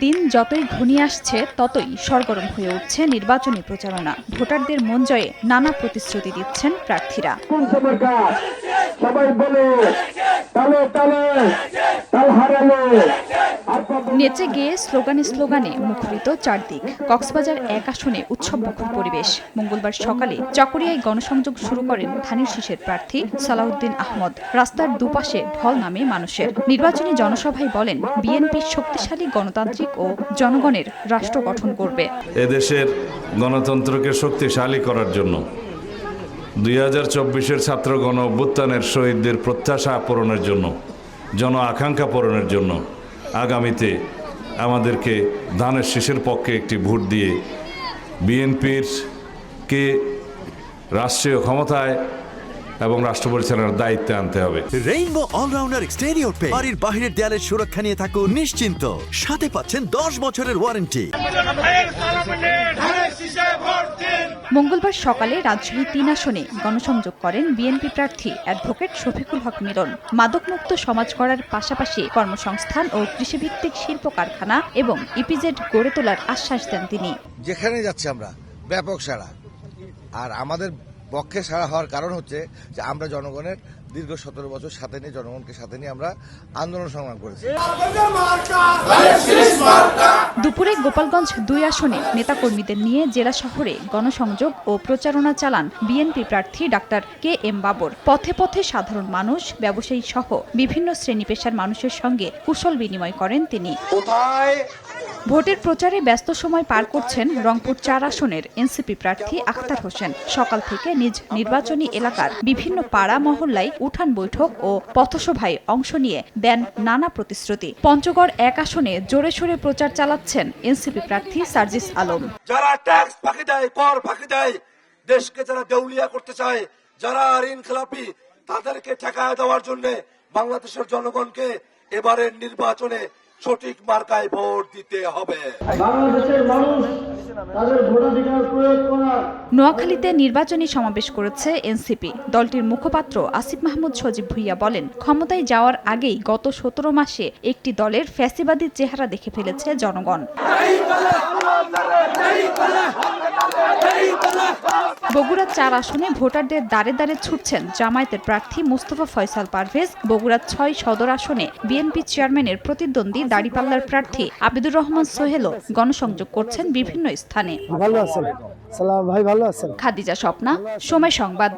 দিন যতই ঘনিয়ে আসছে ততই সরগরম হয়ে উঠছে নির্বাচনী প্রচারণা। ভোটারদের মন জয়ে নানা প্রতিশ্রুতি দিচ্ছেন প্রার্থীরা। নেচে গেয়ে স্লোগানে স্লোগানে মুখরিত চারদিক। কক্সবাজার ১ আসনে উৎসবমুখর পরিবেশ। মঙ্গলবার সকালে চকরিয়ায় গণসংযোগ শুরু করেন ধানের শীষের প্রার্থী সালাউদ্দিন আহমদ। রাস্তার দুপাশে ঢল নামে মানুষের। নির্বাচনী জনসভায় বলেন, বিএনপি শক্তিশালী গণতান্ত্রিক ও জনগণের রাষ্ট্র গঠন করবে। এদেশের গণতন্ত্রকে শক্তিশালী করার জন্য ২০২৪-এর ছাত্র গণ অভ্যুত্থানের শহীদদের প্রত্যাশা পূরণের জন্য, জন আকাঙ্ক্ষা পূরণের জন্য আগামীতে আমাদেরকে ধানের শীষের পক্ষে একটি ভোট দিয়ে বিএনপির কে রাষ্ট্রীয় ক্ষমতায় এবং রাষ্ট্র পরিচালনার দায়িত্বে আনতে হবে। রেইনবো অলরাউন্ডার এক্সটেরিয়র পে বাড়ির বাহিরের দেয়ালের সুরক্ষা নিয়ে থাকুন নিশ্চিন্ত। সাথে পাচ্ছেন 10 বছরের ওয়ারেন্টি। মঙ্গলবার সকালে রাজশাহী ৩ আসনে গণসংযোগ করেন বিএনপি প্রার্থী অ্যাডভোকেট শফিকুল হক মিলন। মাদকমুক্ত সমাজ গড়ার পাশাপাশি কর্মসংস্থান ও কৃষিভিত্তিক শিল্প কারখানা এবং ইপিজেড গড়ে তোলার আশ্বাস দেন তিনি। যেখানে যাচ্ছি আমরা ব্যাপক সাড়া, আর আমাদের পক্ষে সাড়া হওয়ার কারণ হচ্ছে যে আমরা জনগণের দীর্ঘ 17 বছর সাথে নিয়ে, জনগণকে সাথে নিয়ে আমরা আন্দোলন সংগ্রাম করেছি। দুপুরে গোপালগঞ্জ ২ আসনে নেতাকর্মীদের নিয়ে জেলা শহরে গণসংযোগ ও প্রচারণা চালান বিএনপি প্রার্থী ডাক্তার KM বাবর। পথে পথে সাধারণ মানুষ, ব্যবসায়ী সহ বিভিন্ন শ্রেণী পেশার মানুষের সঙ্গে কুশল বিনিময় করেন তিনি। ভোটের প্রচারে ব্যস্ত সময় পার করছেন রংপুর ৪ আসনের এনসিপি প্রার্থী আখতার হোসেন। সকাল থেকে নিজ নির্বাচনী এলাকার বিভিন্ন পাড়া মহল্লায় উঠান বৈঠক ও পথসভায় অংশ নিয়ে দেন নানা প্রতিশ্রুতি। পঞ্চগড় ১ আসনে জোরে সোরে প্রচার চালাচ্ছেন এনসিপি প্রার্থী সার্জিস আলম। যারা ট্যাক্স ফাঁকি দেয়, কর ফাঁকি দেয়, দেশকে যারা দেউলিয়া করতে চায়, যারা ঋণ খেলাপি, তাদেরকে ঠেকায় দেওয়ার জন্য বাংলাদেশের জনগণকে এবারের নির্বাচনে সঠিক মার্কায় ভোট দিতে হবে। বাংলাদেশের মানুষ তাদের ভোটাধিকার প্রয়োগ করার। নোয়াখালীতে নির্বাচনী সমাবেশ করেছে এনসিপি। দলটির মুখপাত্র আসিফ মাহমুদ সজীব ভুইয়া বলেন, ক্ষমতায় যাওয়ার আগেই গত ১৭ মাসে একটি দলের ফ্যাসিবাদী চেহারা দেখে ফেলেছে জনগণ। বগুড়া ৪ আসনে ভোটারদের দ্বারে দ্বারে ছুটছেন জামায়াতের প্রার্থী মোস্তফা ফয়সাল পারভেজ। বগুড়া ৬ সদর আসনে বিএনপি চেয়ারম্যানের প্রতিদ্বন্দ্বী দাড়িপাল্লার প্রার্থী আবিদুর রহমান সোহেলও গণসংযোগ করছেন বিভিন্ন স্থানে। ভালো আছেন? সালাম ভাই, ভালো আছেন? খাদিজা স্বপ্না, সময় সংবাদ।